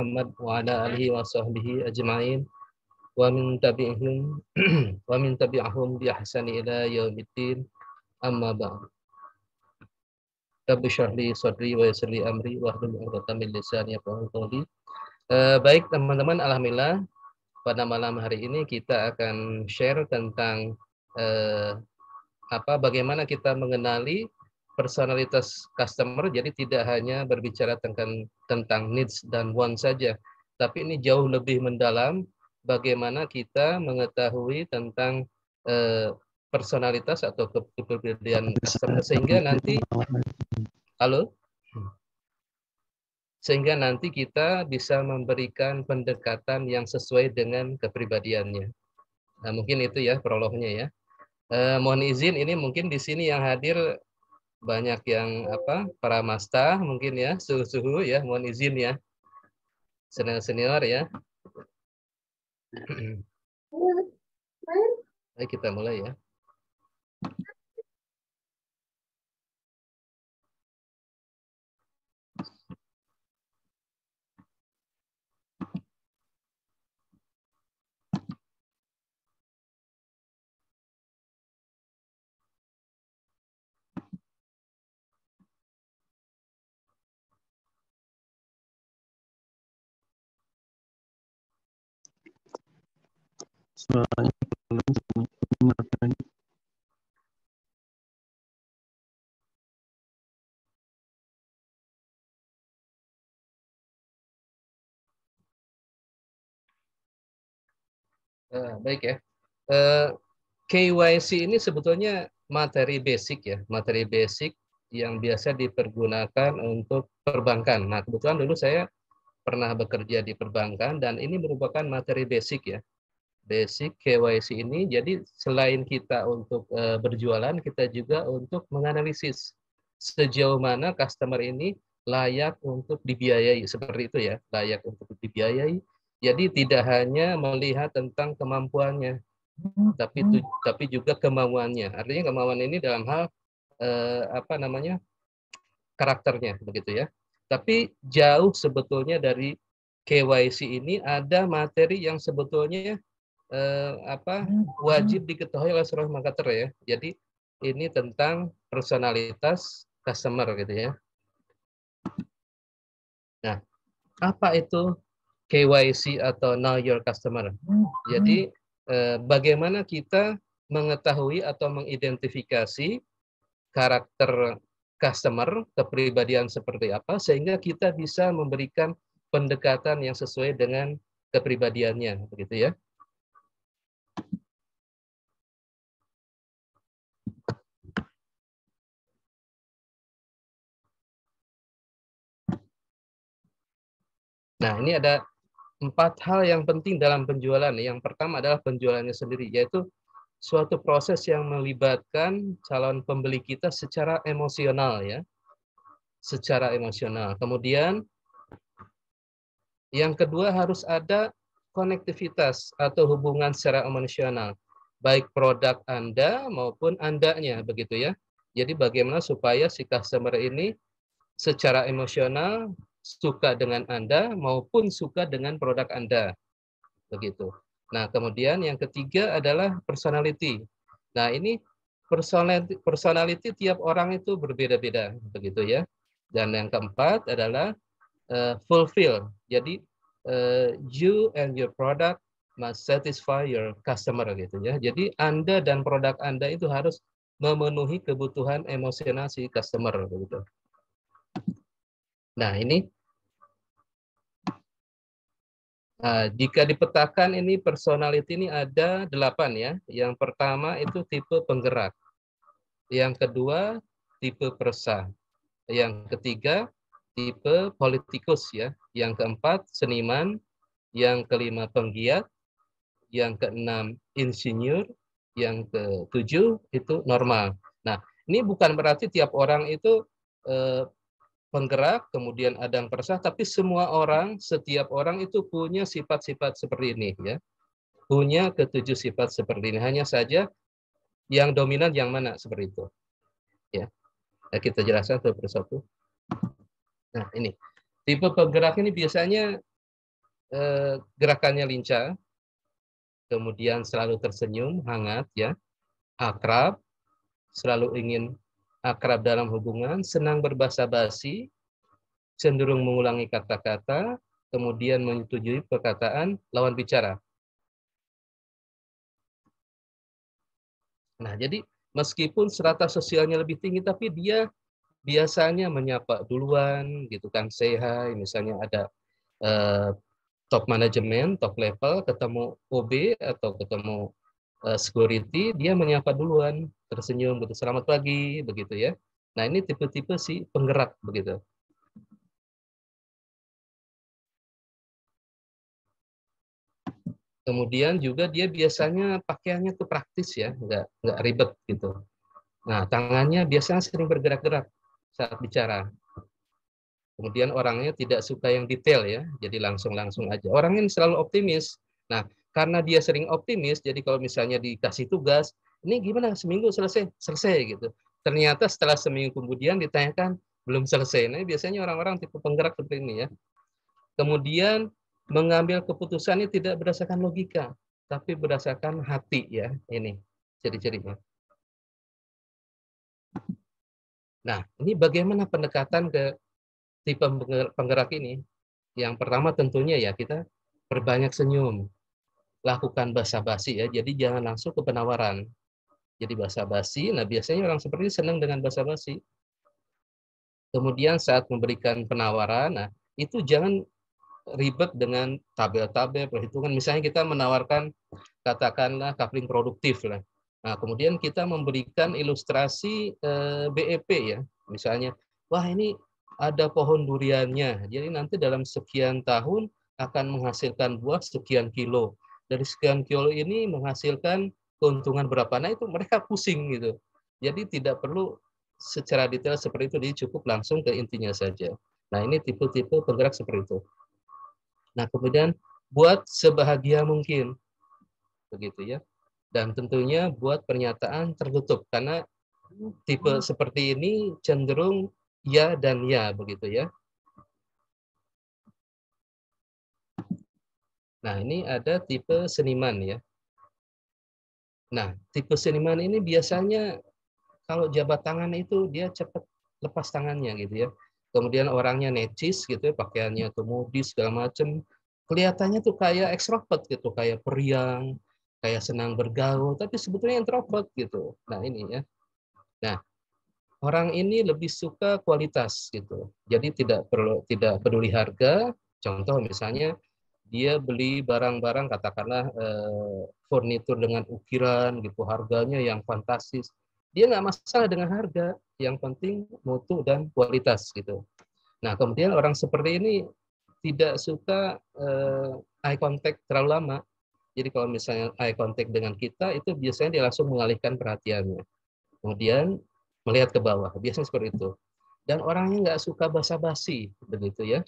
Muhammad wa ala alihi wa sahbihi ajma'in wa min tabi'ahum bi ihsani ila yaumiddin, amma ba'd. Rabbi shrah li sadri wa yassir li amri wahlul 'uqdatam min lisani yafqahu qawli. Baik teman-teman, alhamdulillah pada malam hari ini kita akan share tentang bagaimana kita mengenali personalitas customer. Jadi tidak hanya berbicara tentang needs dan want saja, tapi ini jauh lebih mendalam bagaimana kita mengetahui tentang personalitas atau kepribadian customer sehingga nanti kita bisa memberikan pendekatan yang sesuai dengan kepribadiannya. Nah, mungkin itu ya prolognya ya. Mohon izin, ini mungkin di sini yang hadir banyak yang para masta mungkin ya, suhu-suhu ya, mohon izin ya, senior ya. Baik, kita mulai ya. Baik ya. KYC ini sebetulnya materi basic ya, materi basic yang biasa dipergunakan untuk perbankan. Nah, kebetulan dulu saya pernah bekerja di perbankan dan ini merupakan materi basic ya. Basic KYC ini, jadi selain kita untuk berjualan, kita juga untuk menganalisis sejauh mana customer ini layak untuk dibiayai, seperti itu ya, layak untuk dibiayai. Jadi tidak hanya melihat tentang kemampuannya, tapi juga kemauannya. Artinya kemauan ini dalam hal karakternya, begitu ya. Tapi jauh sebetulnya dari KYC ini ada materi yang sebetulnya wajib diketahui oleh seorang marketer ya. Jadi ini tentang personalitas customer gitu ya. Nah, apa itu KYC atau Know Your Customer? Jadi bagaimana kita mengetahui atau mengidentifikasi karakter customer, kepribadian seperti apa, sehingga kita bisa memberikan pendekatan yang sesuai dengan kepribadiannya, begitu ya. Nah, ini ada 4 hal yang penting dalam penjualan. Yang pertama adalah penjualannya sendiri, yaitu suatu proses yang melibatkan calon pembeli kita secara emosional ya. Secara emosional. Kemudian yang kedua harus ada konektivitas atau hubungan secara emosional, baik produk Anda maupun Andanya, begitu ya. Jadi bagaimana supaya si customer ini secara emosional suka dengan Anda maupun suka dengan produk Anda, begitu. Nah, kemudian yang ketiga adalah personality. Nah, ini personality tiap orang itu berbeda-beda, begitu ya. Dan yang keempat adalah fulfill. Jadi you and your product must satisfy your customer gitu ya. Jadi Anda dan produk Anda itu harus memenuhi kebutuhan emosional si customer begitu. Nah, ini jika dipetakan ini personality ini ada 8 ya. Yang pertama itu tipe penggerak. Yang kedua tipe peresah. Yang ketiga tipe politikus ya. Yang keempat seniman. Yang kelima penggiat. Yang keenam insinyur. Yang ketujuh itu normal. Nah, ini bukan berarti tiap orang itu penggerak, kemudian ada yang peresah, tapi semua orang, setiap orang itu punya sifat-sifat seperti ini ya. Punya ketujuh sifat seperti ini. Hanya saja yang dominan yang mana seperti itu. Ya. Nah, kita jelaskan satu persatu. Nah, ini. Tipe penggerak ini biasanya gerakannya lincah, kemudian selalu tersenyum, hangat ya, akrab, selalu ingin akrab dalam hubungan, senang berbasa-basi, cenderung mengulangi kata-kata, kemudian menyetujui perkataan lawan bicara. Nah, jadi meskipun strata sosialnya lebih tinggi, tapi dia biasanya menyapa duluan, gitu kan, say hi, misalnya ada eh, top manajemen, top level, ketemu OB atau ketemu security, dia menyapa duluan, tersenyum, gitu, selamat pagi, begitu ya. Nah, ini tipe-tipe si penggerak, begitu. Kemudian juga dia biasanya pakaiannya tuh praktis ya, nggak ribet gitu. Nah, tangannya biasanya sering bergerak-gerak saat bicara. Kemudian orangnya tidak suka yang detail ya, jadi langsung-langsung aja. Orangnya selalu optimis. Nah, karena dia sering optimis, jadi kalau misalnya dikasih tugas, ini gimana seminggu selesai? Selesai gitu. Ternyata setelah seminggu kemudian ditanyakan, belum selesai. Nah, biasanya orang-orang tipe penggerak seperti ini ya. Kemudian mengambil keputusannya tidak berdasarkan logika, tapi berdasarkan hati ya. Ini ciri-cirinya. Nah, ini bagaimana pendekatan ke tipe penggerak ini? Yang pertama tentunya ya kita perbanyak senyum, lakukan basa-basi ya. Jadi jangan langsung ke penawaran. Jadi basa-basi, nah biasanya orang seperti ini senang dengan basa-basi. Kemudian saat memberikan penawaran, nah itu jangan ribet dengan tabel-tabel perhitungan. Misalnya kita menawarkan katakanlah coupling produktif lah. Nah, kemudian kita memberikan ilustrasi BEP ya. Misalnya, wah ini ada pohon duriannya. Jadi nanti dalam sekian tahun akan menghasilkan buah sekian kilo. Dari sekian kilo ini menghasilkan keuntungan berapa. Nah, itu mereka pusing gitu. Jadi tidak perlu secara detail seperti itu, jadi cukup langsung ke intinya saja. Nah, ini tipe-tipe penggerak seperti itu. Nah, kemudian buat sebahagia mungkin, begitu ya. Dan tentunya buat pernyataan tertutup, karena tipe seperti ini cenderung ya dan ya, begitu ya. Nah, ini ada tipe seniman ya. Nah, tipe seniman ini biasanya kalau jabat tangan itu dia cepat lepas tangannya gitu ya. Kemudian orangnya necis gitu ya, pakaiannya tuh modis segala macem. Kelihatannya tuh kayak ekstrovert gitu, kayak periang, kayak senang bergaul, tapi sebetulnya introvert gitu. Nah, ini ya. Nah, orang ini lebih suka kualitas gitu. Jadi tidak peduli harga. Contoh misalnya dia beli barang-barang katakanlah furnitur dengan ukiran gitu, harganya yang fantastis. Dia nggak masalah dengan harga, yang penting mutu dan kualitas gitu. Nah, kemudian orang seperti ini tidak suka eye contact terlalu lama. Jadi kalau misalnya eye contact dengan kita, itu biasanya dia langsung mengalihkan perhatiannya. Kemudian melihat ke bawah, biasanya seperti itu. Dan orangnya nggak suka basa-basi, begitu ya.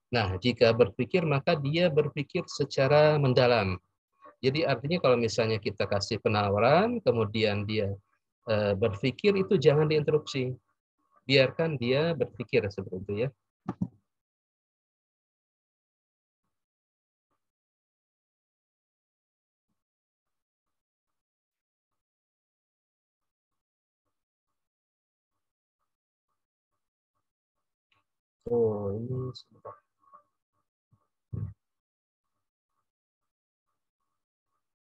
Nah, jika berpikir, maka dia berpikir secara mendalam. Jadi artinya kalau misalnya kita kasih penawaran, kemudian dia berpikir, itu jangan diinterupsi. Biarkan dia berpikir seperti itu ya. Oh, ini sebentar.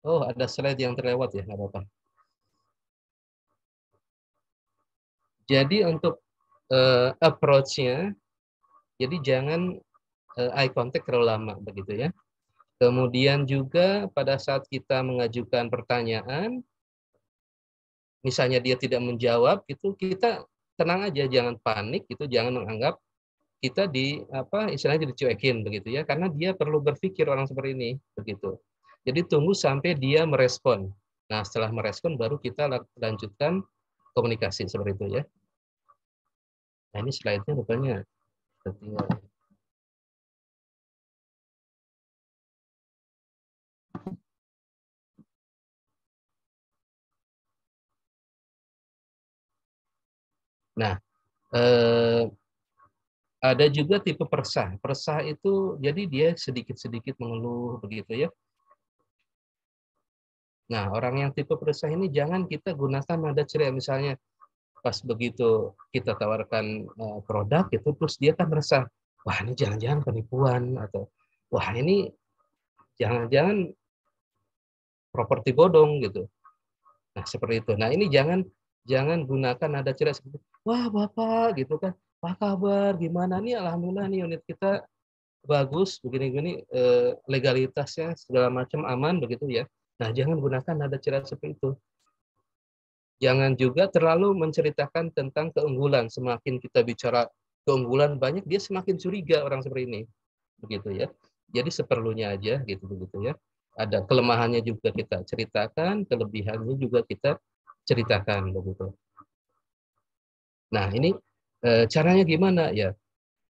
Oh, ada slide yang terlewat ya, nggak apa-apa. Jadi untuk approach-nya, jadi jangan eye contact terlalu lama, begitu ya. Kemudian juga pada saat kita mengajukan pertanyaan, misalnya dia tidak menjawab, itu kita tenang aja, jangan panik, gitu, jangan menganggap kita di apa istilahnya dicuekin begitu ya, karena dia perlu berpikir orang seperti ini, begitu. Jadi tunggu sampai dia merespon. Nah, setelah merespon baru kita lanjutkan komunikasi seperti itu ya. Nah, ini slide-nya rupanya ketinggalan. Nah, Eh, ada juga tipe persah. Persah itu jadi dia sedikit-sedikit mengeluh begitu ya. Nah, orang yang tipe persah ini jangan kita gunakan nada ceria. Misalnya pas begitu kita tawarkan produk itu terus dia kan merasa, wah ini jangan-jangan penipuan, atau wah ini jangan-jangan properti bodong gitu. Nah, seperti itu. Nah, ini jangan jangan gunakan nada ceria seperti, wah Bapak gitu kan, apa kabar, gimana nih, alhamdulillah nih unit kita bagus, begini-gini, legalitasnya segala macam aman begitu ya. Nah, jangan gunakan nada ceria seperti itu. Jangan juga terlalu menceritakan tentang keunggulan. Semakin kita bicara keunggulan banyak, dia semakin curiga orang seperti ini. Begitu ya. Jadi seperlunya aja gitu begitu ya. Ada kelemahannya juga kita ceritakan, kelebihannya juga kita ceritakan begitu. Nah, ini caranya gimana ya?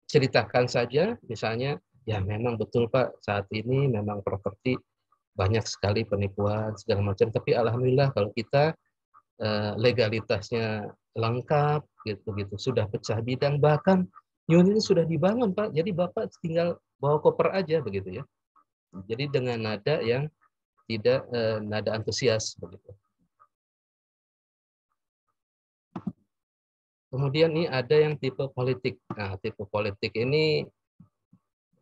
Ceritakan saja misalnya, ya memang betul Pak, saat ini memang properti banyak sekali penipuan segala macam, tapi alhamdulillah kalau kita legalitasnya lengkap gitu gitu, sudah pecah bidang, bahkan unit ini sudah dibangun Pak, jadi Bapak tinggal bawa koper aja begitu ya. Jadi dengan nada yang tidak nada antusias begitu. Kemudian ini ada yang tipe politik. Nah, tipe politik ini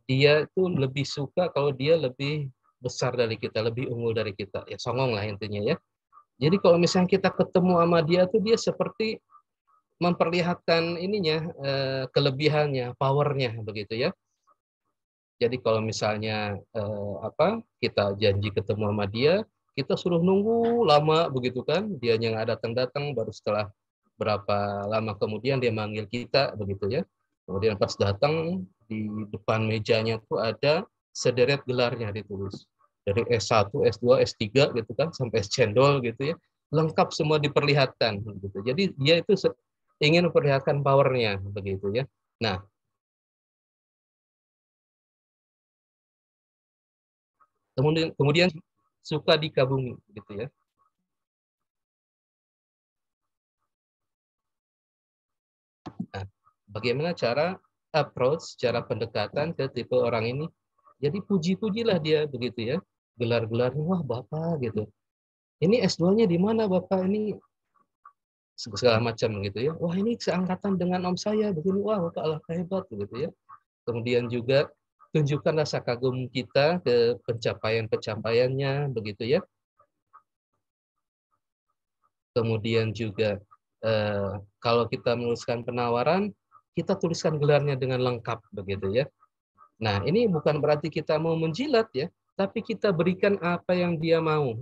dia itu lebih suka kalau dia lebih besar dari kita, lebih unggul dari kita. Ya songong lah intinya ya. Jadi kalau misalnya kita ketemu sama dia tuh dia seperti memperlihatkan ininya, kelebihannya, powernya begitu ya. Jadi kalau misalnya kita janji ketemu sama dia, kita suruh nunggu lama begitu kan, dia nggak datang-datang, baru setelah berapa lama kemudian dia manggil kita begitu ya. Kemudian pas datang di depan mejanya tuh ada sederet gelarnya ditulis. Dari S1, S2, S3 gitu kan sampai S-Cendol gitu ya. Lengkap semua diperlihatkan gitu. Jadi dia itu ingin memperlihatkan powernya begitu ya. Nah, kemudian suka dikabumi gitu ya. Nah, bagaimana cara approach, cara pendekatan ke tipe orang ini? Jadi puji-pujilah dia begitu ya. Gelar-gelarnya, wah Bapak gitu. Ini S2-nya di mana Bapak? Ini segala macam gitu ya. Wah ini seangkatan dengan om saya begini. Wah Bapak Allah hebat begitu ya. Kemudian juga tunjukkan rasa kagum kita ke pencapaian-pencapaiannya begitu ya. Kemudian juga kalau kita menuliskan penawaran, kita tuliskan gelarnya dengan lengkap begitu ya. Nah, ini bukan berarti kita mau menjilat ya, tapi kita berikan apa yang dia mau,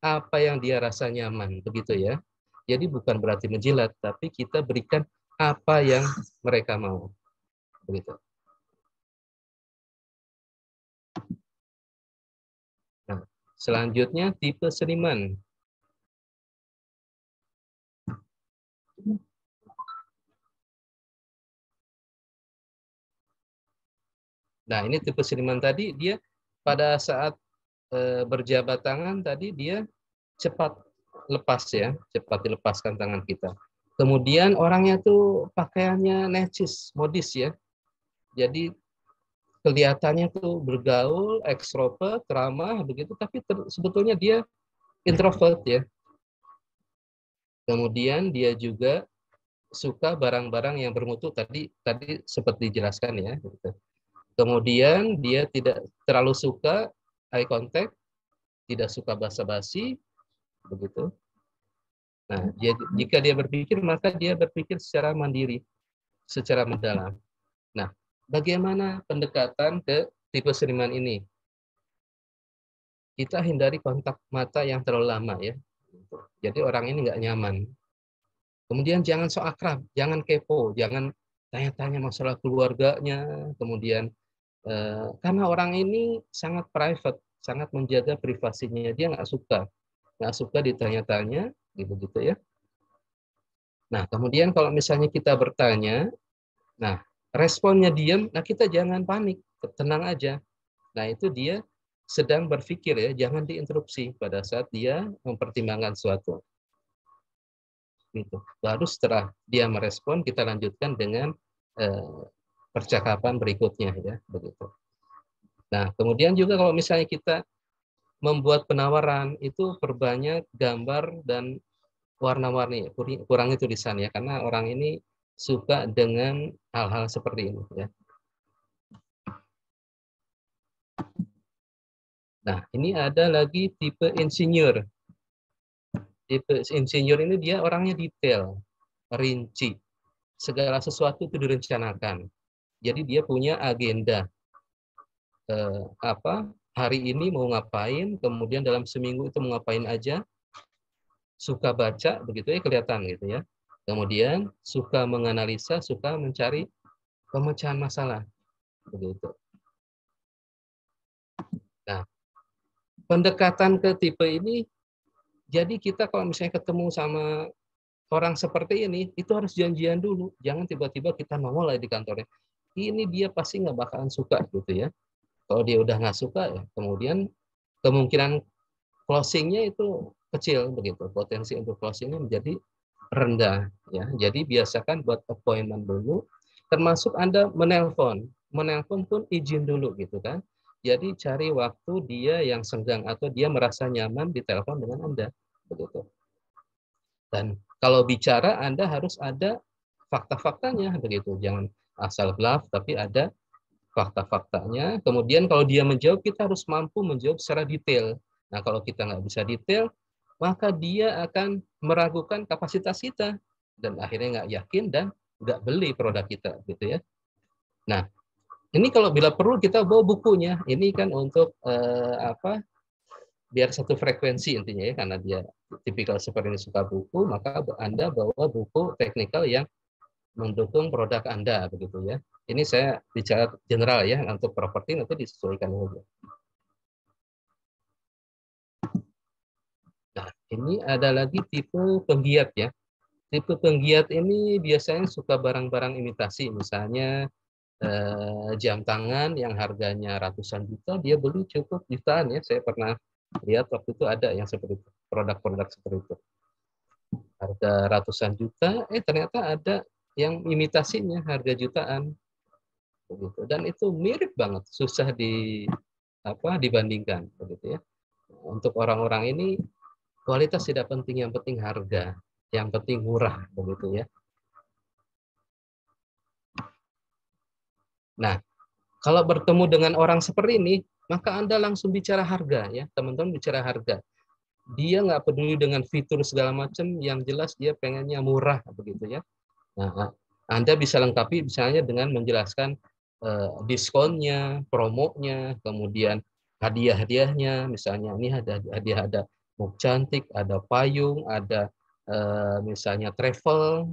apa yang dia rasa nyaman begitu ya. Jadi bukan berarti menjilat, tapi kita berikan apa yang mereka mau begitu. Nah, selanjutnya tipe seniman. Nah, ini tipe seniman tadi dia pada saat berjabat tangan tadi dia cepat lepas ya, cepat dilepaskan tangan kita. Kemudian orangnya tuh pakaiannya necis, modis ya. Jadi kelihatannya tuh bergaul, ekstrovert, ramah begitu, tapi sebetulnya dia introvert ya. Kemudian dia juga suka barang-barang yang bermutu tadi tadi seperti dijelaskan ya. Gitu. Kemudian dia tidak terlalu suka eye contact, tidak suka basa-basi, begitu. Nah, jika dia berpikir, maka dia berpikir secara mandiri, secara mendalam. Nah, bagaimana pendekatan ke tipe seniman ini? Kita hindari kontak mata yang terlalu lama ya. Jadi orang ini nggak nyaman. Kemudian jangan so akrab, jangan kepo, jangan tanya-tanya masalah keluarganya. Kemudian karena orang ini sangat private, sangat menjaga privasinya, dia nggak suka ditanya-tanya, gitu-gitu ya. Nah, kemudian kalau misalnya kita bertanya, nah responnya diam, nah kita jangan panik, tenang aja. Nah itu dia sedang berpikir ya, jangan diinterupsi pada saat dia mempertimbangkan suatu. gitu. Baru setelah dia merespon, kita lanjutkan dengan percakapan berikutnya, ya, begitu. Nah, kemudian juga kalau misalnya kita membuat penawaran, itu perbanyak gambar dan warna-warni, kurangi tulisan, ya, karena orang ini suka dengan hal-hal seperti ini, ya. Nah, ini ada lagi tipe insinyur. Tipe insinyur ini dia orangnya detail, rinci. Segala sesuatu itu direncanakan. Jadi dia punya agenda. Hari ini mau ngapain, kemudian dalam seminggu itu mau ngapain aja, suka baca, begitu ya, kelihatan gitu ya. Kemudian suka menganalisa, suka mencari pemecahan masalah, begitu. Nah, pendekatan ke tipe ini, jadi kita kalau misalnya ketemu sama orang seperti ini, itu harus janjian dulu. Jangan tiba-tiba kita nongol di kantornya. Ini dia pasti nggak bakalan suka gitu ya. Kalau dia udah nggak suka, ya, kemudian kemungkinan closingnya itu kecil begitu. Potensi untuk closingnya menjadi rendah, ya. Jadi biasakan buat appointment dulu, termasuk Anda menelpon. Menelpon pun izin dulu gitu kan. Jadi cari waktu dia yang senggang atau dia merasa nyaman ditelepon dengan Anda, begitu. Dan kalau bicara Anda harus ada fakta-faktanya, begitu. Jangan asal bluff, tapi ada fakta-faktanya. Kemudian kalau dia menjawab, kita harus mampu menjawab secara detail. Nah, kalau kita nggak bisa detail, maka dia akan meragukan kapasitas kita dan akhirnya nggak yakin dan nggak beli produk kita, gitu ya. Nah, ini kalau bila perlu kita bawa bukunya. Ini kan untuk biar satu frekuensi intinya ya, karena dia tipikal seperti ini suka buku, maka Anda bawa buku teknikal yang mendukung produk Anda, begitu ya. Ini saya bicara general ya, untuk properti nanti disesuaikan saja. Nah, ini ada lagi tipe penggiat ya. Tipe penggiat ini biasanya suka barang-barang imitasi, misalnya jam tangan yang harganya ratusan juta, dia beli cukup jutaan ya. Saya pernah lihat waktu itu ada yang seperti itu, produk-produk seperti itu. Harga ratusan juta, ternyata ada yang imitasinya harga jutaan. Begitu. Dan itu mirip banget, susah dibandingkan, begitu ya. Untuk orang-orang ini kualitas tidak penting, yang penting harga, yang penting murah, begitu ya. Nah, kalau bertemu dengan orang seperti ini, maka Anda langsung bicara harga ya, teman-teman, bicara harga. Dia nggak peduli dengan fitur segala macam, yang jelas dia pengennya murah, begitu ya. Nah, Anda bisa lengkapi misalnya dengan menjelaskan diskonnya, promonya, kemudian hadiah-hadiahnya, misalnya ini ada mug cantik, ada payung, ada misalnya travel,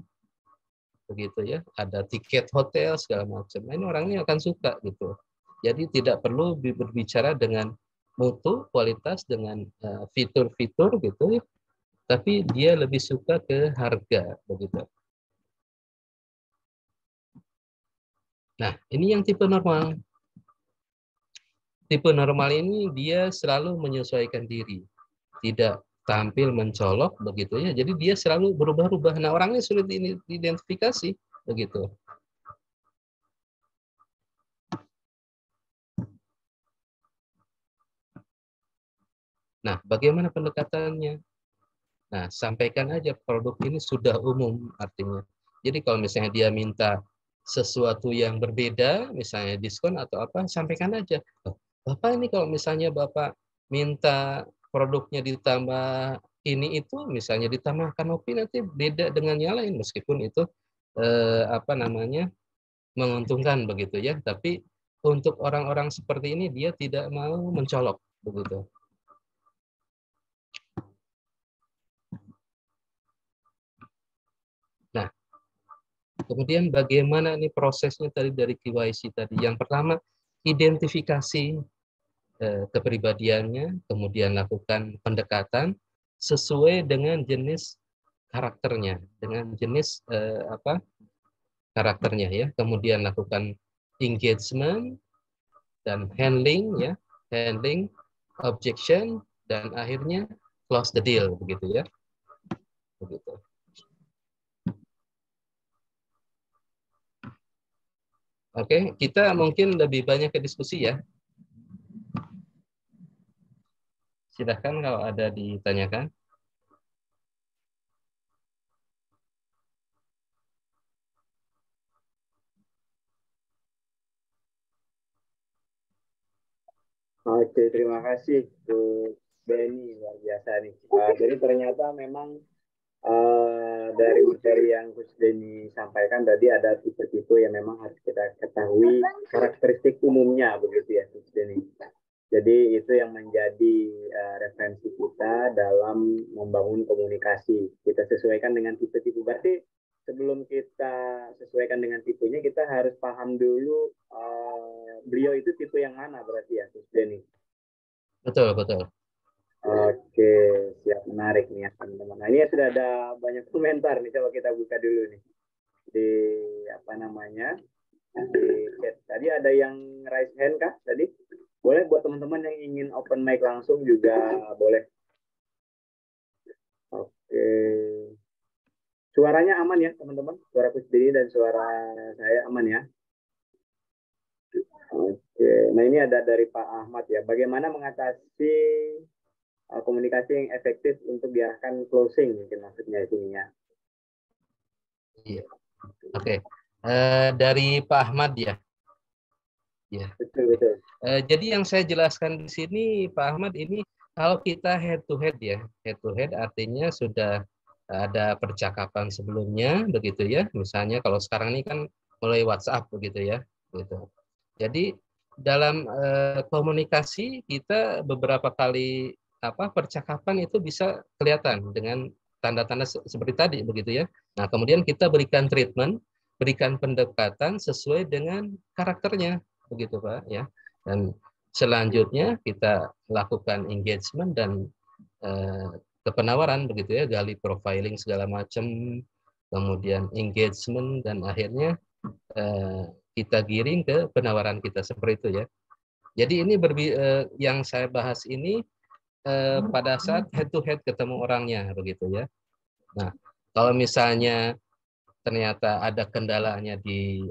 begitu ya, ada tiket hotel segala macam. Nah, ini orangnya akan suka gitu. Jadi tidak perlu berbicara dengan mutu, kualitas, dengan fitur-fitur gitu, tapi dia lebih suka ke harga, begitu. Nah, ini yang tipe normal. Tipe normal ini dia selalu menyesuaikan diri, tidak tampil mencolok, begitu ya. Jadi dia selalu berubah-ubah. Nah, orangnya sulit diidentifikasi, begitu. Nah, bagaimana pendekatannya? Nah, sampaikan aja produk ini sudah umum, artinya. Jadi kalau misalnya dia minta sesuatu yang berbeda, misalnya diskon atau apa, sampaikan aja. Bapak ini kalau misalnya Bapak minta produknya ditambah ini itu, misalnya ditambah kanopi, nanti beda dengan yang lain, meskipun itu menguntungkan, begitu ya. Tapi untuk orang-orang seperti ini dia tidak mau mencolok, begitu. Nah, kemudian bagaimana nih prosesnya tadi dari KYC tadi? Yang pertama, identifikasi kepribadiannya, kemudian lakukan pendekatan sesuai dengan jenis karakternya, dengan jenis karakternya ya. Kemudian lakukan engagement dan handling ya, handling, objection, dan akhirnya close the deal, begitu ya. Begitu. Oke, kita mungkin lebih banyak ke diskusi ya. Silahkan kalau ada ditanyakan. Oke, terima kasih Bu Benny, luar biasa nih. Jadi ternyata memang dari materi yang Gus Denny sampaikan tadi ada tipe-tipe yang memang harus kita ketahui karakteristik umumnya begitu ya Gus Denny. Jadi itu yang menjadi referensi kita dalam membangun komunikasi. Kita sesuaikan dengan tipe-tipe. Berarti sebelum kita sesuaikan dengan tipenya, kita harus paham dulu beliau itu tipe yang mana berarti ya, Gus Denny. Betul, betul. Oke, siap, menarik nih ya teman-teman. Nah ini ya sudah ada banyak komentar nih, coba kita buka dulu nih di apa namanya di chat. Tadi ada yang raise hand kah tadi? Boleh buat teman-teman yang ingin open mic langsung juga boleh. Oke. Suaranya aman ya teman-teman? Suara Kusdini dan suara saya aman ya? Oke. Nah ini ada dari Pak Ahmad ya. Bagaimana mengatasi komunikasi yang efektif untuk diarahkan closing mungkin maksudnya ini ya. Iya. Oke. Dari Pak Ahmad ya. Ya. Betul, betul. Jadi yang saya jelaskan di sini Pak Ahmad ini kalau kita head to head ya, head to head artinya sudah ada percakapan sebelumnya begitu ya. Misalnya kalau sekarang ini kan mulai WhatsApp begitu ya, gitu. Jadi dalam komunikasi kita beberapa kali percakapan itu bisa kelihatan dengan tanda-tanda seperti tadi begitu ya. Nah, kemudian kita berikan treatment, berikan pendekatan sesuai dengan karakternya begitu Pak ya. Dan selanjutnya kita lakukan engagement dan kepenawaran begitu ya, gali profiling segala macam, kemudian engagement dan akhirnya kita giring ke penawaran kita seperti itu ya. Jadi ini yang saya bahas ini pada saat head to head ketemu orangnya begitu ya. Nah, kalau misalnya ternyata ada kendalanya di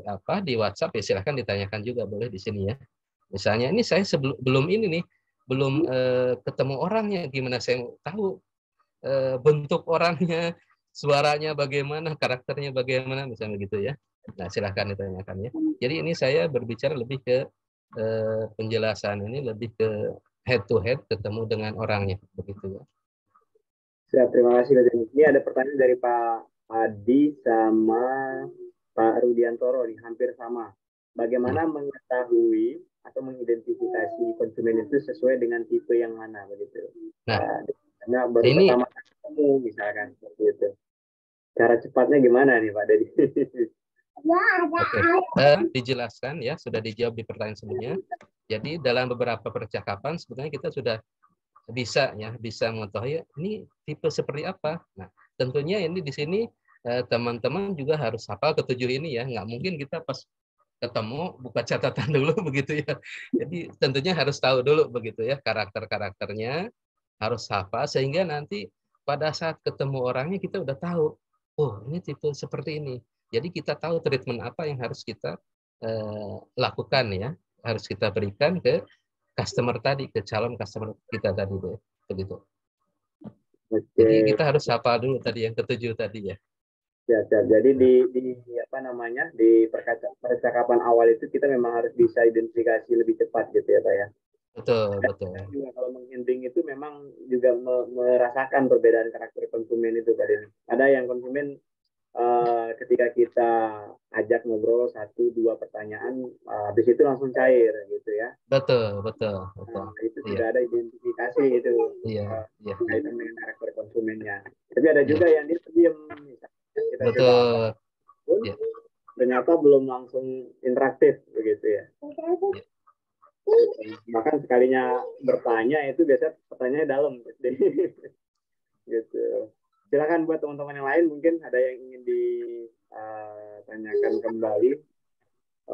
WhatsApp ya silahkan ditanyakan juga boleh di sini ya. Misalnya ini saya belum ini nih belum ketemu orangnya, gimana saya mau tahu bentuk orangnya, suaranya bagaimana, karakternya bagaimana misalnya gitu ya. Nah silahkan ditanyakan ya. Jadi ini saya berbicara lebih ke penjelasan ini lebih ke head to head ketemu dengan orangnya begitu ya. Siap, terima kasih. Ini ada pertanyaan dari Pak Adi sama Pak Rudiantoro nih, hampir sama. Bagaimana mengetahui atau mengidentifikasi konsumen itu sesuai dengan tipe yang mana begitu? Nah, karena baru ini pertama ketemu misalkan seperti itu. Cara cepatnya gimana nih Pak Dedi? dijelaskan ya, sudah dijawab di pertanyaan sebelumnya. Jadi dalam beberapa percakapan sebetulnya kita sudah bisa mengetahui ini tipe seperti apa. Nah, tentunya ini di sini teman-teman juga harus hafal ketujuh ini ya. Nggak mungkin kita pas ketemu buka catatan dulu begitu ya. Jadi tentunya harus tahu dulu begitu ya karakternya harus hafal sehingga nanti pada saat ketemu orangnya kita udah tahu. Oh, ini tipe seperti ini. Jadi kita tahu treatment apa yang harus kita lakukan ya. Harus kita berikan ke customer tadi, ke calon customer kita tadi deh. Begitu. Jadi kita harus hafal dulu tadi yang ketujuh tadi ya. Ya, jadi di apa namanya di percakapan awal itu kita memang harus bisa identifikasi lebih cepat gitu ya Pak ya. Betul, Dan betul. juga kalau menghandling itu memang juga merasakan perbedaan karakter konsumen itu Pak Denny. Ada yang konsumen ketika kita ajak ngobrol 1-2 pertanyaan, habis itu langsung cair gitu ya. Betul. Itu Iya. sudah ada identifikasi itu Iya. kaitan dengan karakter konsumennya. Tapi ada juga yang dia diam, kita coba apa pun, ternyata belum langsung interaktif begitu ya. Bahkan sekalinya bertanya itu biasanya pertanyaannya dalam gitu. Silakan buat teman-teman yang lain mungkin ada yang ingin ditanyakan kembali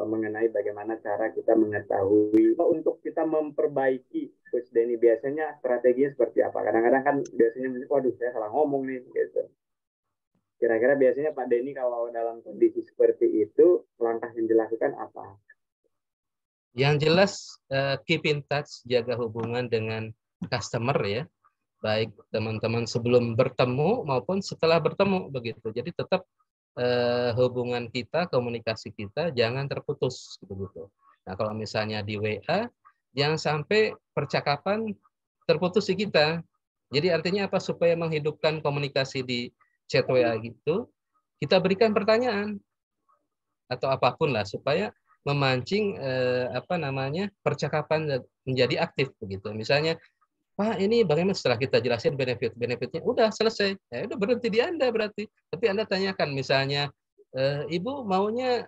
mengenai bagaimana cara kita mengetahui untuk kita memperbaiki Coach Denny biasanya strateginya seperti apa. Kadang-kadang kan biasanya waduh saya salah ngomong nih gitu. Kira-kira biasanya Pak Denny kalau dalam kondisi seperti itu langkah yang dilakukan apa? Yang jelas keep in touch, jaga hubungan dengan customer ya, baik teman-teman sebelum bertemu maupun setelah bertemu begitu. Jadi tetap hubungan kita, komunikasi kita jangan terputus gitu. Nah, kalau misalnya di WA jangan sampai percakapan terputus di kita. Jadi artinya apa? Supaya menghidupkan komunikasi di chat WA gitu, kita berikan pertanyaan atau apapun lah supaya memancing percakapan menjadi aktif begitu. Misalnya, Pak, ini bagaimana setelah kita jelasin benefitnya, udah selesai. Ya udah berhenti di Anda berarti. Tapi Anda tanyakan misalnya, Ibu maunya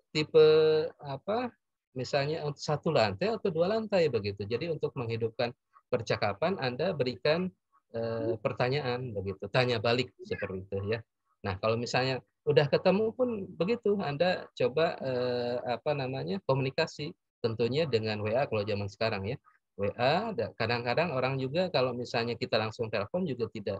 tipe apa? Misalnya satu lantai atau dua lantai begitu. Jadi untuk menghidupkan percakapan Anda berikan pertanyaan begitu, tanya balik seperti itu ya. Nah, kalau misalnya udah ketemu pun begitu, Anda coba komunikasi tentunya dengan WA kalau zaman sekarang ya. WA, kadang-kadang orang juga kalau misalnya kita langsung telepon juga tidak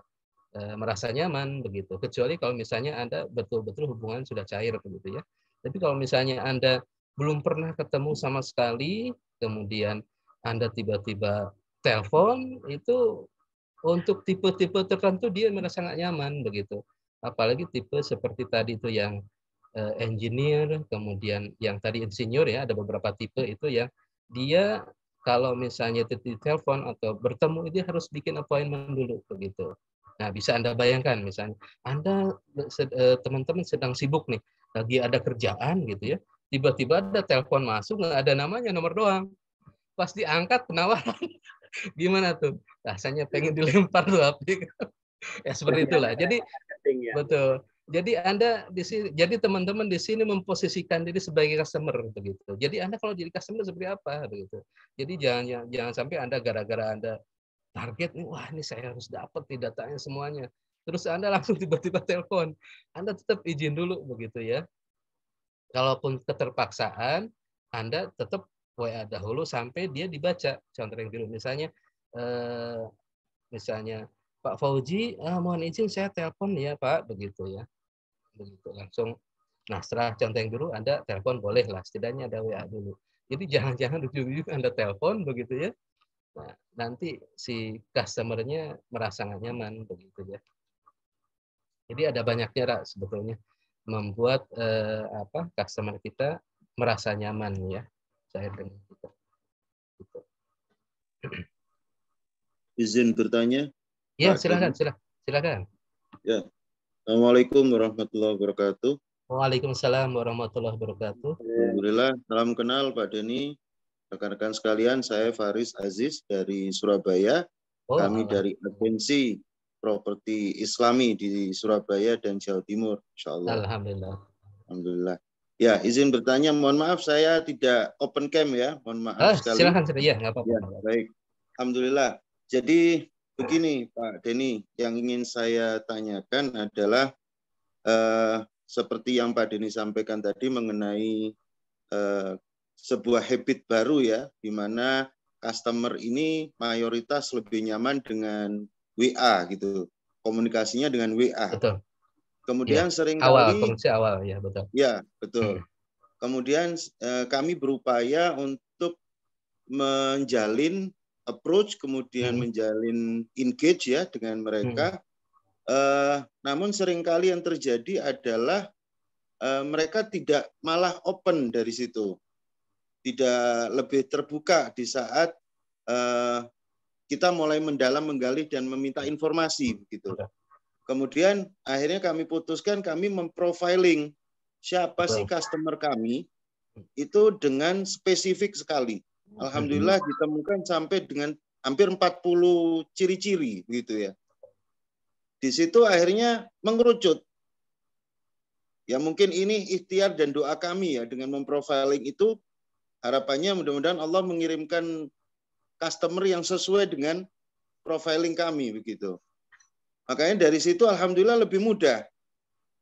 merasa nyaman begitu. Kecuali kalau misalnya Anda betul-betul hubungan sudah cair begitu ya. Tapi kalau misalnya Anda belum pernah ketemu sama sekali, kemudian Anda tiba-tiba telepon, itu untuk tipe-tipe tertentu dia merasa sangat nyaman begitu. Apalagi tipe seperti tadi itu yang engineer, kemudian yang tadi insinyur ya, ada beberapa tipe itu yang dia kalau misalnya telepon atau bertemu dia harus bikin appointment dulu begitu. Nah, bisa Anda bayangkan misalnya Anda teman-teman sedang sibuk nih, lagi ada kerjaan gitu ya. Tiba-tiba ada telepon masuk, nggak ada namanya, nomor doang. Pas diangkat penawaran, gimana tuh? Rasanya pengen dilempar tuh HP. Ya seperti itulah. Jadi Ya. betul. Jadi Anda di sini, jadi teman-teman di sini memposisikan diri sebagai customer begitu. Jadi Anda kalau jadi customer seperti apa begitu. Jadi jangan sampai Anda gara-gara Anda target nih, wah ini saya harus dapat nih datanya semuanya. Terus Anda langsung tiba-tiba telepon. Anda tetap izin dulu begitu ya. Kalaupun keterpaksaan, Anda tetap WA dahulu sampai dia dibaca. Contoh yang dulu misalnya misalnya Pak Fauzi, mohon izin saya telepon ya Pak, begitu ya. Begitu langsung. Nah, setelah contoh yang dulu Anda telepon boleh lah, setidaknya ada WA dulu. Jadi jangan-jangan ujung-ujung Anda telepon begitu ya. Nah, nanti si customer-nya merasa nggak nyaman begitu ya. Jadi ada banyak cara sebetulnya membuat customer kita merasa nyaman ya. Saya dengan kita. Gitu. Izin bertanya, Ya, Pak silakan, Denny. silakan. Ya. Assalamualaikum warahmatullahi wabarakatuh. Waalaikumsalam warahmatullahi wabarakatuh. Alhamdulillah, salam kenal Pak Denny. Rekan-rekan sekalian, saya Faris Aziz dari Surabaya. Kami dari Agensi Properti Islami di Surabaya dan Jawa Timur, insya Allah. Alhamdulillah. Alhamdulillah. Ya, izin bertanya, mohon maaf saya tidak open cam ya, mohon maaf sekali. Silakan, ya, nggak apa-apa. Ya, baik. Alhamdulillah. Jadi begini Pak Denny, yang ingin saya tanyakan adalah seperti yang Pak Denny sampaikan tadi mengenai sebuah habit baru ya, di mana customer ini mayoritas lebih nyaman dengan WA gitu, komunikasinya dengan WA. Betul. Kemudian ya. seringkali komunikasi awal ya betul. Ya betul. Kemudian kami berupaya untuk menjalin approach, kemudian menjalin engage ya dengan mereka. Namun seringkali yang terjadi adalah mereka tidak malah open dari situ, tidak lebih terbuka di saat kita mulai mendalam, menggali dan meminta informasi begitu. Kemudian akhirnya kami putuskan, kami memprofiling siapa sih customer kami itu dengan spesifik sekali. Alhamdulillah ditemukan sampai dengan hampir 40 ciri-ciri gitu ya. Di situ akhirnya mengerucut. Ya mungkin ini ikhtiar dan doa kami ya dengan memprofiling itu, harapannya mudah-mudahan Allah mengirimkan customer yang sesuai dengan profiling kami begitu. Makanya dari situ alhamdulillah lebih mudah.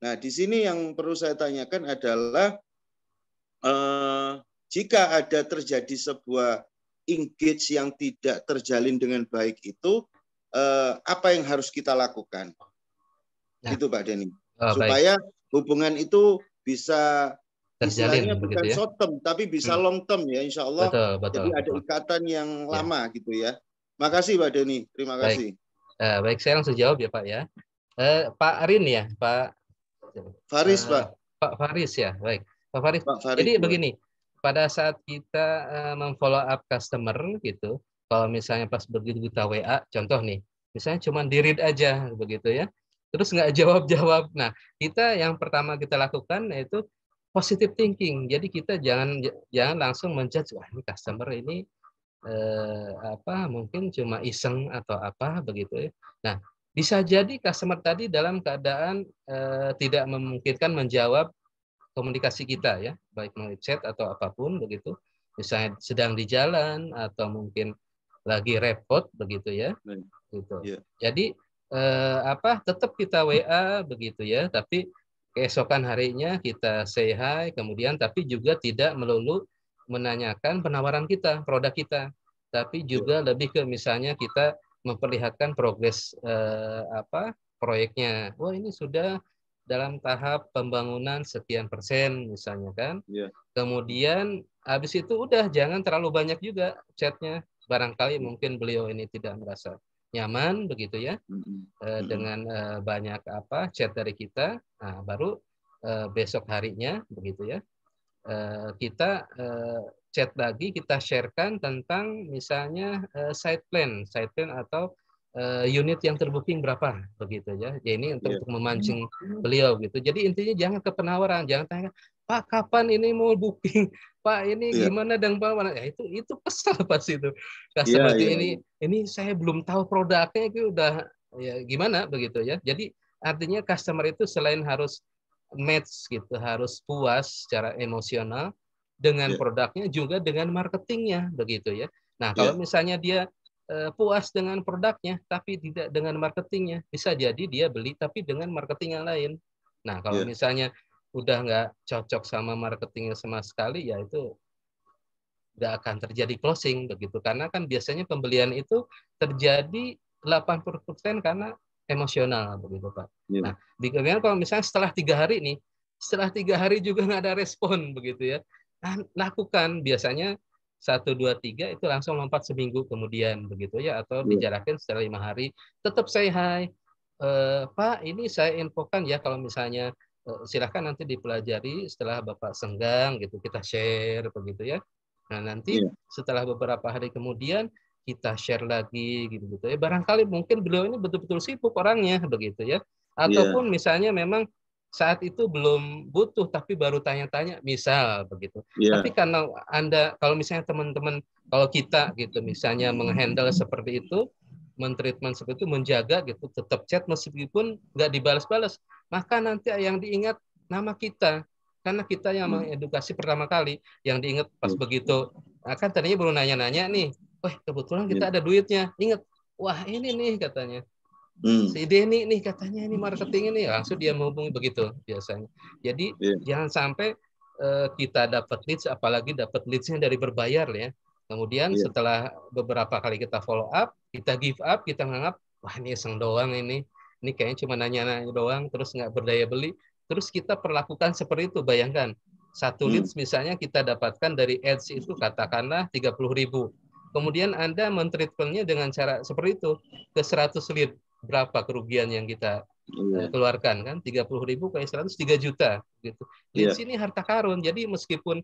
Nah, di sini yang perlu saya tanyakan adalah jika ada terjadi sebuah engage yang tidak terjalin dengan baik itu, apa yang harus kita lakukan? Itu Pak Denny. Supaya hubungan itu bisa terjalin istilahnya bukan begitu ya. short term tapi bisa long term ya, insya Allah. Betul, betul, Jadi ada betul. ikatan yang Ya. lama gitu ya. Makasih Pak Denny, terima kasih. Baik, saya langsung jawab ya Pak ya. Pak Arin ya, Pak Faris Pak. Pak Faris ya, baik. Pak Faris. Pak Faris. Jadi begini, pada saat kita memfollow up customer gitu, kalau misalnya pas begitu kita WA, contoh nih, misalnya cuma di-read aja begitu ya, terus nggak jawab-jawab. Nah, kita yang pertama kita lakukan yaitu positive thinking. Jadi kita jangan langsung menjudge, wah ini customer ini mungkin cuma iseng atau apa begitu ya. Nah, bisa jadi customer tadi dalam keadaan tidak memungkinkan menjawab komunikasi kita ya, baik melalui chat atau apapun begitu. Misalnya sedang di jalan atau mungkin lagi repot begitu ya. Gitu. Yeah. Jadi tetap kita WA begitu ya, tapi keesokan harinya kita say hi, kemudian tapi juga tidak melulu menanyakan penawaran kita, produk kita, tapi juga lebih ke misalnya kita memperlihatkan progres proyeknya. Wah, ini sudah dalam tahap pembangunan sekian persen misalnya kan. Yeah. Kemudian habis itu udah jangan terlalu banyak juga chatnya. Barangkali mungkin beliau ini tidak merasa nyaman begitu ya dengan banyak chat dari kita. Nah, baru besok harinya begitu ya kita chat lagi, kita sharekan tentang misalnya side plan atau unit yang terbooking berapa begitu ya. Ya ini untuk memancing beliau gitu. Jadi intinya jangan ke penawaran, jangan tanya, Pak kapan ini mau booking, Pak ini gimana dan Pak, ya itu kesal pas itu customer ini saya belum tahu produknya itu udah ya gimana begitu ya. Jadi artinya customer itu selain harus match gitu, harus puas secara emosional dengan produknya juga dengan marketingnya begitu ya. Nah kalau misalnya dia puas dengan produknya tapi tidak dengan marketingnya, bisa jadi dia beli tapi dengan marketing yang lain. Nah kalau misalnya udah nggak cocok sama marketingnya sama sekali, ya itu nggak akan terjadi closing begitu, karena kan biasanya pembelian itu terjadi 80% karena emosional begitu Pak. Nah, bagaimana kalau misalnya setelah 3 hari juga nggak ada respon begitu ya, nah, lakukan biasanya 1, 2, 3 itu langsung lompat seminggu kemudian begitu ya, atau dijarakin setelah 5 hari tetap say hi, Pak ini saya infokan ya kalau misalnya silahkan nanti dipelajari setelah Bapak senggang gitu, kita share begitu ya. Nah nanti setelah beberapa hari kemudian kita share lagi gitu ya. Barangkali mungkin beliau ini betul-betul sibuk orangnya begitu ya. Ataupun misalnya memang saat itu belum butuh tapi baru tanya-tanya misal begitu. Tapi karena kalau misalnya teman-teman, kalau kita gitu misalnya menghandle seperti itu, mentreatment seperti itu, menjaga gitu, tetap chat meskipun nggak dibalas-balas, maka nanti yang diingat nama kita. Karena kita yang mengedukasi pertama kali, yang diingat pas begitu, kan tadinya baru nanya-nanya nih, wah kebetulan kita ada duitnya, ingat, wah ini nih katanya, si Denny nih katanya ini marketing ini, langsung dia menghubungi begitu biasanya. Jadi jangan sampai kita dapat leads, apalagi dapat leadsnya dari berbayar ya. Kemudian setelah beberapa kali kita follow up, kita give up, kita menganggap, wah ini iseng doang ini kayaknya cuma nanya-nanya doang, terus nggak berdaya beli. Terus kita perlakukan seperti itu, bayangkan. 1 leads misalnya kita dapatkan dari ads itu katakanlah 30.000. Kemudian Anda men-treatment-nya dengan cara seperti itu, ke 100 lead. Berapa kerugian yang kita keluarkan kan? 30.000 kali 100, 3 juta. Gitu. Leads ini harta karun, jadi meskipun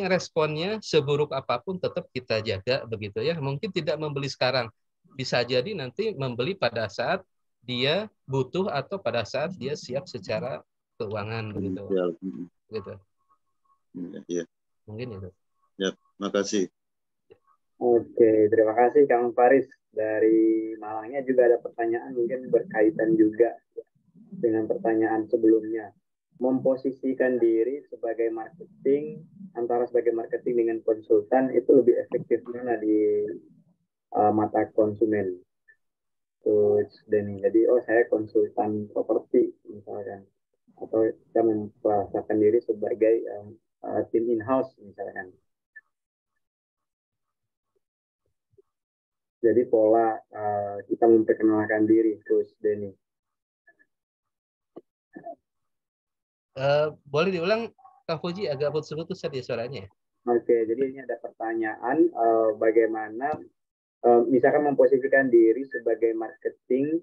responnya seburuk apapun tetap kita jaga begitu ya. Mungkin tidak membeli sekarang, bisa jadi nanti membeli pada saat dia butuh atau pada saat dia siap secara keuangan begitu. Gitu. Mungkin itu. Ya, makasih. Oke, terima kasih Kang Faris. Dari Malangnya juga ada pertanyaan mungkin berkaitan juga dengan pertanyaan sebelumnya. Memposisikan diri sebagai marketing, antara sebagai marketing dengan konsultan itu lebih efektif mana di mata konsumen? Terus Denny, jadi saya konsultan properti misalkan, atau kita memperasakan diri sebagai tim in-house misalkan. Jadi pola kita memperkenalkan diri, terus Denny. Boleh diulang, Kak Fuji, agak putus-putus tadi suaranya. Oke, jadi ini ada pertanyaan bagaimana misalkan memposisikan diri sebagai marketing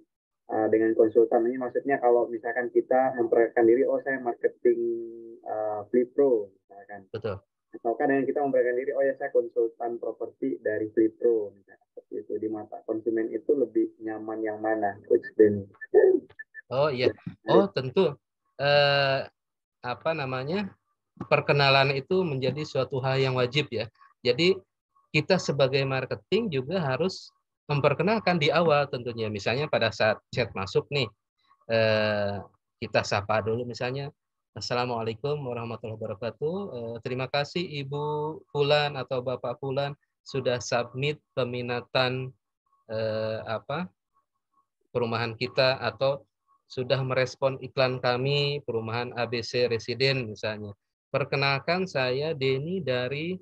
dengan konsultan. Ini maksudnya kalau misalkan kita memperkenalkan diri, oh saya marketing Flipro misalkan. Betul. Atau kan dengan kita memperkenalkan diri, oh ya saya konsultan properti dari Flipro misalkan. Seperti itu. Di mata konsumen itu lebih nyaman yang mana, Coach Ben? Oh iya. Oh tentu. Apa namanya? Perkenalan itu menjadi suatu hal yang wajib ya. Jadi kita sebagai marketing juga harus memperkenalkan di awal tentunya. Misalnya pada saat chat masuk nih, kita sapa dulu misalnya, Assalamualaikum warahmatullahi wabarakatuh. Terima kasih Ibu Fulan atau Bapak Fulan sudah submit peminatan perumahan kita atau sudah merespon iklan kami perumahan ABC Residen misalnya. Perkenalkan saya Denny dari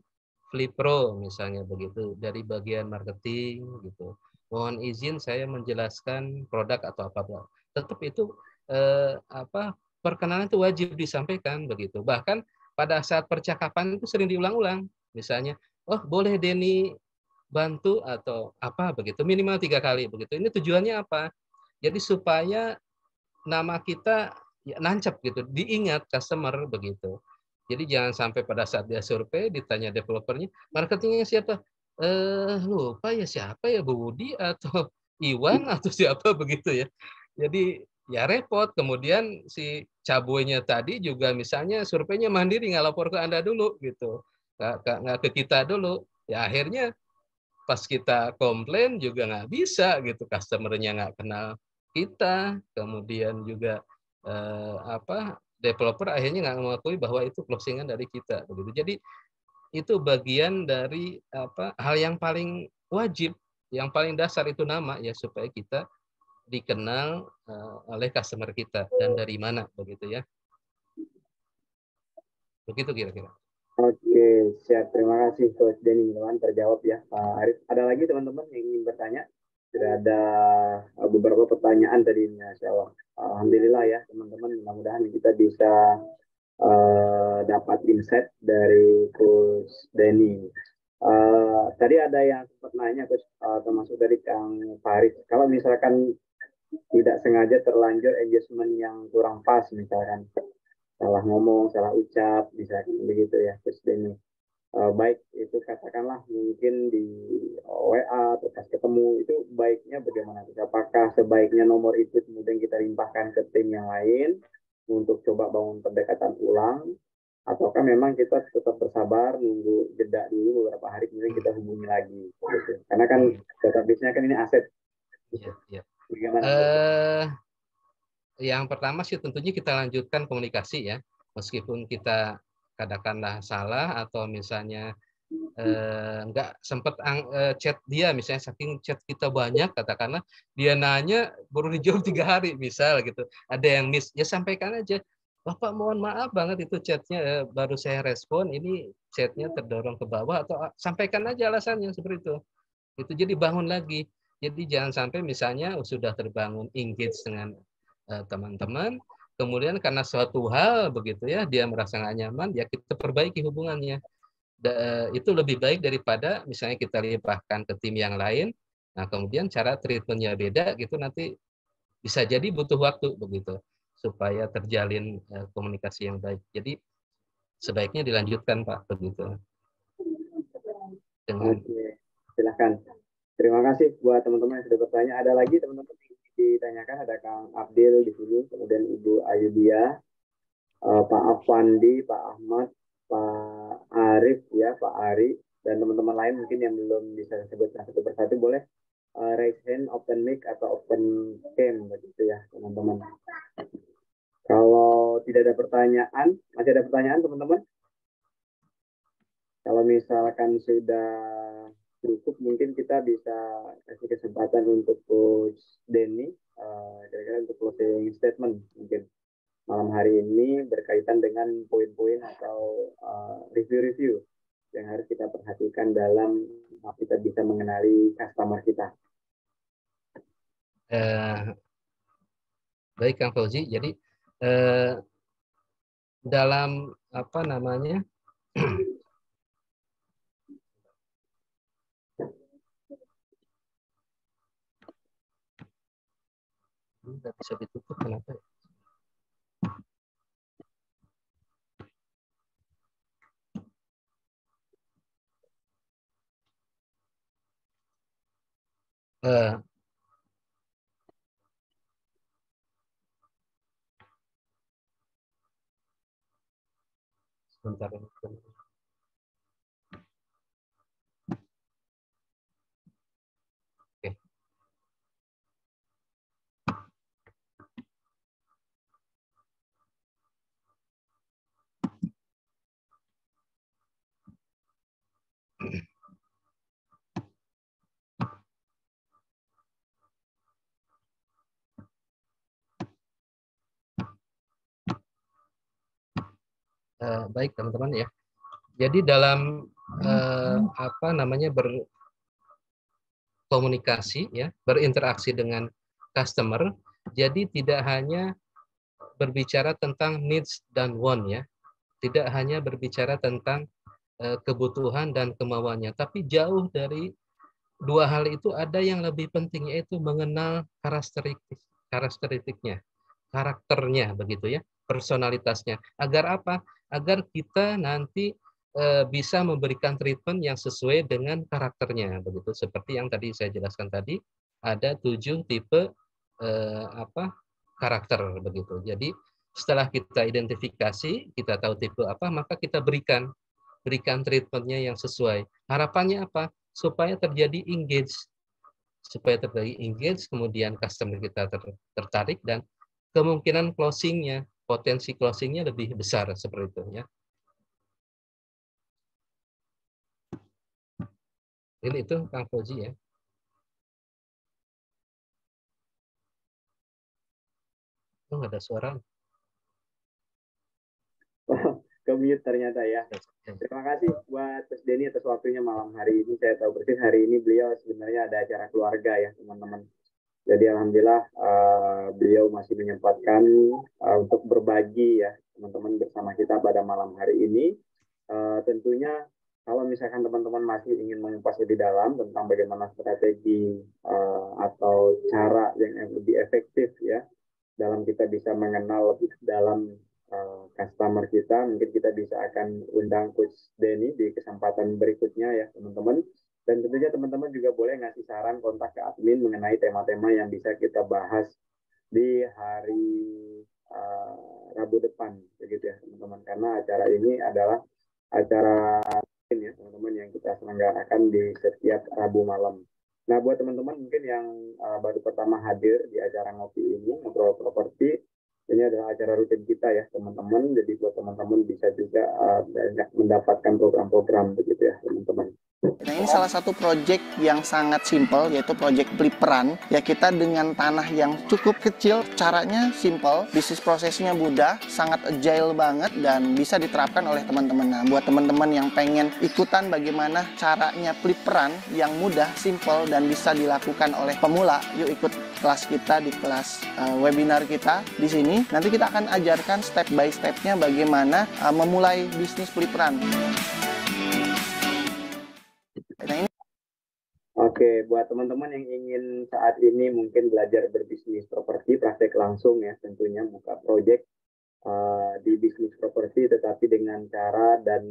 Flipro misalnya begitu, dari bagian marketing gitu. Mohon izin saya menjelaskan produk atau apa. Tetap itu perkenalan itu wajib disampaikan begitu. Bahkan pada saat percakapan itu sering diulang-ulang. Misalnya, oh boleh Denny bantu atau apa begitu, minimal 3 kali begitu. Ini tujuannya apa? Jadi supaya nama kita ya nancep gitu, diingat customer begitu. Jadi jangan sampai pada saat dia survei ditanya developernya, marketingnya siapa? Lupa ya siapa ya, Budi atau Iwan atau siapa begitu ya. Jadi ya repot. Kemudian si caboynya tadi juga misalnya surveinya mandiri, nggak lapor ke Anda dulu gitu. Nggak ke kita dulu. Ya akhirnya pas kita komplain juga nggak bisa gitu, customer-nya nggak kenal kita, kemudian juga developer akhirnya nggak mengakui bahwa itu closingan dari kita begitu. Jadi itu bagian dari hal yang paling wajib, yang paling dasar itu nama ya, supaya kita dikenal oleh customer kita dan dari mana begitu ya. Begitu kira-kira. Oke, siap. Terima kasih Coach Denny. Terjawab ya Pak Arif. Ada lagi teman-teman yang ingin bertanya? Sudah ada beberapa pertanyaan tadi, Masya Allah. Alhamdulillah ya teman-teman. Mudah-mudahan kita bisa dapat insight dari Coach Denny. Tadi ada yang sempat nanya, Coach, termasuk dari Kang Farid. Kalau misalkan tidak sengaja terlanjur engagement yang kurang pas, misalkan salah ngomong, salah ucap, bisa begitu ya, Coach Denny. Baik itu katakanlah mungkin di WA atau pas ketemu, itu baiknya bagaimana? Apakah sebaiknya nomor itu kemudian kita limpahkan ke tim yang lain untuk coba bangun pendekatan ulang, ataukah memang kita tetap bersabar nunggu jeda dulu beberapa hari kemudian kita hubungi lagi gitu. Karena kan database-nya kan ini aset gitu. Ya. Bagaimana? Yang pertama sih tentunya kita lanjutkan komunikasi ya, meskipun kita katakanlah salah atau misalnya nggak sempat chat dia, misalnya saking chat kita banyak, katakanlah dia nanya baru dijawab 3 hari misal gitu, ada yang miss, ya sampaikan aja, Bapak mohon maaf banget itu chatnya baru saya respon, ini chatnya terdorong ke bawah, atau sampaikan aja alasannya seperti itu. Itu jadi bangun lagi. Jadi jangan sampai misalnya sudah terbangun engage dengan teman-teman, kemudian karena suatu hal begitu ya, dia merasa nggak nyaman, ya kita perbaiki hubungannya. Itu lebih baik daripada misalnya kita limpahkan ke tim yang lain, nah kemudian cara treatmentnya beda gitu, nanti bisa jadi butuh waktu begitu supaya terjalin komunikasi yang baik. Jadi sebaiknya dilanjutkan Pak begitu. Oke, silahkan. Terima kasih buat teman-teman yang sudah bertanya. Ada lagi teman-teman yang ditanyakan? Ada Kang Abdil di sini, kemudian Ibu Ayudia, Pak Afandi, Pak Ahmad, Pak Arif, ya Pak Ari, dan teman-teman lain mungkin yang belum bisa disebutkan satu persatu, boleh raise hand, open mic atau open cam begitu ya teman-teman. Kalau tidak ada pertanyaan, masih ada pertanyaan teman-teman? Kalau misalkan sudah cukup, mungkin kita bisa kasih kesempatan untuk Coach Denny, kira-kira untuk closing statement mungkin malam hari ini berkaitan dengan poin-poin atau review-review yang harus kita perhatikan dalam kita bisa mengenali customer kita. Baik Kang Fauzi, jadi dalam apa namanya nggak bisa ditutup kenapa ya? Eh, sebentar. Oke. Baik teman-teman ya. Jadi dalam apa namanya berkomunikasi ya, berinteraksi dengan customer, jadi tidak hanya berbicara tentang needs dan want ya, tidak hanya berbicara tentang kebutuhan dan kemauannya, tapi jauh dari dua hal itu ada yang lebih penting, yaitu mengenal karakteristiknya, karakternya begitu ya, personalitasnya. Agar apa? Agar kita nanti bisa memberikan treatment yang sesuai dengan karakternya begitu. Seperti yang tadi saya jelaskan tadi, ada 7 tipe apa karakter begitu. Jadi setelah kita identifikasi, kita tahu tipe apa, maka kita berikan treatmentnya yang sesuai. Harapannya apa? Supaya terjadi engage, kemudian customer kita tertarik, dan kemungkinan closingnya, potensi closingnya lebih besar seperti itu ya. Ini itu Kang Fauzi ya. Oh, nggak ada suara. Ke-mute ternyata ya. Terima kasih buat Mas Denny atas waktunya malam hari ini. Saya tahu persis hari ini beliau sebenarnya ada acara keluarga ya teman-teman. Jadi alhamdulillah beliau masih menyempatkan untuk berbagi ya teman-teman bersama kita pada malam hari ini. Tentunya kalau misalkan teman-teman masih ingin mengupas lebih dalam tentang bagaimana strategi atau cara yang lebih efektif ya dalam kita bisa mengenal lebih dalam customer kita, mungkin kita bisa akan undang Coach Denny di kesempatan berikutnya ya teman-teman. Dan tentunya teman-teman juga boleh ngasih saran kontak ke admin mengenai tema-tema yang bisa kita bahas di hari Rabu depan, begitu ya teman-teman. Karena acara ini adalah acara ya teman-teman yang kita selenggarakan di setiap Rabu malam. Nah buat teman-teman mungkin yang baru pertama hadir di acara ngopi ini, ngobrol properti, ini adalah acara rutin kita ya teman-teman. Jadi buat teman-teman bisa juga banyak mendapatkan program-program begitu ya teman-teman. Nah, ini salah satu proyek yang sangat simpel, yaitu proyek peliperan. Ya, kita dengan tanah yang cukup kecil, caranya simpel, bisnis prosesnya mudah, sangat agile banget, dan bisa diterapkan oleh teman-teman. Nah, buat teman-teman yang pengen ikutan bagaimana caranya peliperan yang mudah, simpel, dan bisa dilakukan oleh pemula, yuk ikut kelas kita di kelas webinar kita di sini. Nanti kita akan ajarkan step by step-nya bagaimana memulai bisnis peliperan. Oke, buat teman-teman yang ingin saat ini mungkin belajar berbisnis properti, praktek langsung ya tentunya buka proyek di bisnis properti, tetapi dengan cara dan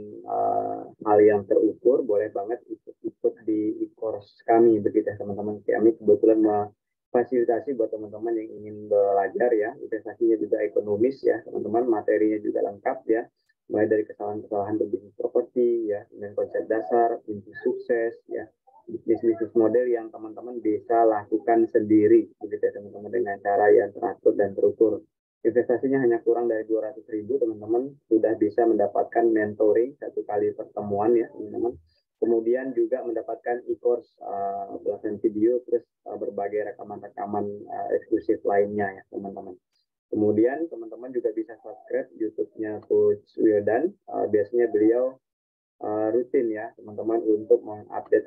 hal yang terukur, boleh banget ikut di e-course kami begitu ya teman-teman. Kami kebetulan memfasilitasi buat teman-teman yang ingin belajar ya, investasinya juga ekonomis ya teman-teman, materinya juga lengkap ya, mulai dari kesalahan-kesalahan berbisnis properti ya, dengan konsep dasar, kunci sukses ya, bisnis model yang teman-teman bisa lakukan sendiri begitu ya teman-teman, dengan cara yang teratur dan terukur. Investasinya hanya kurang dari 200.000, teman-teman sudah bisa mendapatkan mentoring 1 kali pertemuan ya teman-teman. Kemudian juga mendapatkan e-course belasan video, terus berbagai rekaman-rekaman eksklusif lainnya ya teman-teman. Kemudian teman-teman juga bisa subscribe YouTube-nya Coach Wildan. Biasanya beliau rutin ya teman-teman untuk mengupdate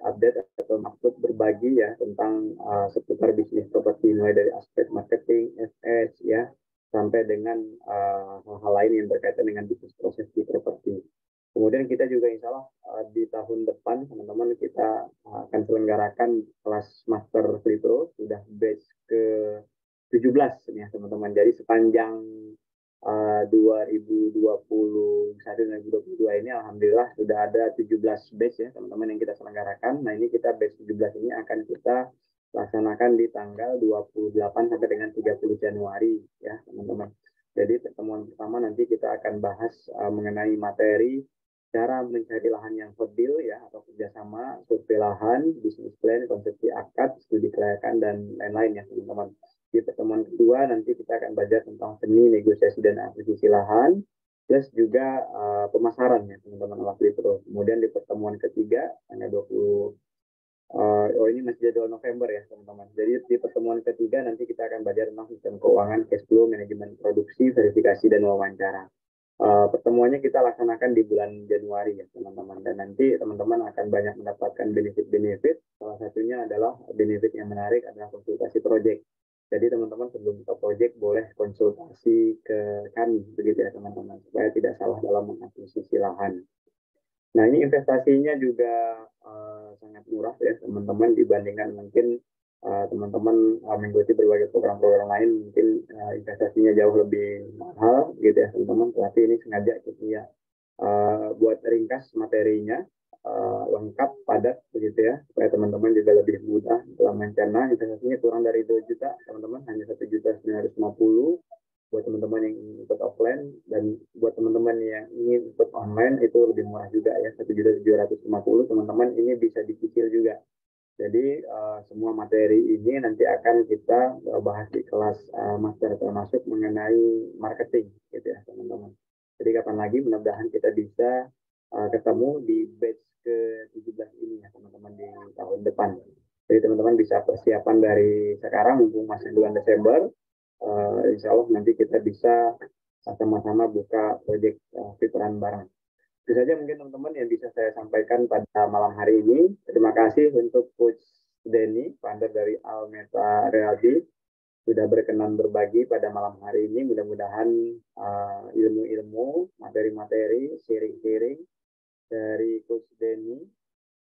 atau maksud berbagi ya tentang seputar bisnis properti, mulai dari aspek marketing, FS ya, sampai dengan hal-hal lain yang berkaitan dengan bisnis proses di properti. Kemudian kita juga insya Allah di tahun depan teman-teman kita akan selenggarakan kelas Master Flipro, sudah batch ke 17 ya teman-teman. Jadi sepanjang 2021 dan 2022 ini alhamdulillah sudah ada 17 batch ya teman-teman yang kita selenggarakan. Nah ini kita batch 17 ini akan kita laksanakan di tanggal 28 sampai dengan 30 Januari ya teman-teman. Jadi pertemuan pertama nanti kita akan bahas mengenai materi cara mencari lahan yang fordil ya atau kerjasama, survei lahan, bisnis plan, konsepsi akad, studi kelayakan dan lain-lain ya teman-teman. Di pertemuan kedua nanti kita akan belajar tentang seni negosiasi dan akuisisi lahan, plus juga pemasaran ya teman-teman ala Flipro. Kemudian di pertemuan ketiga tanggal 20 ini masih jadwal November ya teman-teman. Jadi di pertemuan ketiga nanti kita akan belajar tentang sistem keuangan, cash flow, manajemen produksi, verifikasi dan wawancara. Pertemuannya kita laksanakan di bulan Januari ya teman-teman, dan nanti teman-teman akan banyak mendapatkan benefit-benefit. Salah satunya adalah benefit yang menarik adalah konsultasi project. Jadi teman-teman sebelum buka project boleh konsultasi ke kami begitu ya teman-teman, supaya tidak salah dalam mengakuisisi lahan. Nah ini investasinya juga sangat murah ya teman-teman, dibandingkan mungkin teman-teman mengikuti berbagai program-program lain mungkin investasinya jauh lebih mahal gitu ya teman-teman. Tapi ini sengaja kita ya buat ringkas materinya, lengkap, padat begitu ya, supaya teman-teman juga lebih mudah dalam mencerna. Investasinya kurang dari 2 juta teman-teman, hanya 1.950.000 buat teman-teman yang ingin ikut offline, dan buat teman-teman yang ingin ikut online itu lebih murah juga ya, 1.750.000 teman-teman. Ini bisa dicicil juga. Jadi semua materi ini nanti akan kita bahas di kelas master, termasuk mengenai marketing gitu ya teman-teman. Jadi kapan lagi mudah-mudahan kita bisa ketemu di batch ke-17 ini ya teman-teman di tahun depan. Jadi teman-teman bisa persiapan dari sekarang mumpung masih bulan Desember. Insya Allah nanti kita bisa sama-sama buka proyek Flipran bareng. Itu saja mungkin teman-teman yang bisa saya sampaikan pada malam hari ini. Terima kasih untuk Coach Denny, founder dari Almeta Realty, sudah berkenan berbagi pada malam hari ini. Mudah-mudahan ilmu-ilmu, materi-materi, sharing-sharing dari Coach Denny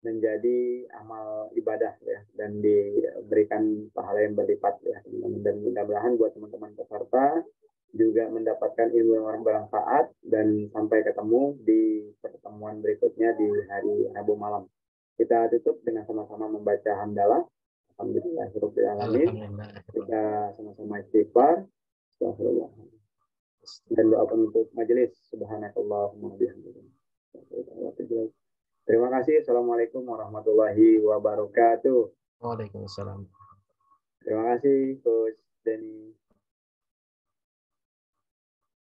menjadi amal ibadah ya, dan diberikan pahala yang berlipat ya teman-teman. Dan mudah-mudahan buat teman-teman peserta juga mendapatkan ilmu yang bermanfaat, dan sampai ketemu di pertemuan berikutnya di hari Rabu malam. Kita tutup dengan sama-sama membaca hamdalah. Alhamdulillahirabbil alamin. Kita sama-sama istighfar. Astagfirullah. Dan doa penutup majelis. Subhanakallahumma bihamdika. Terima kasih. Assalamualaikum warahmatullahi wabarakatuh. Waalaikumsalam. Terima kasih, Coach.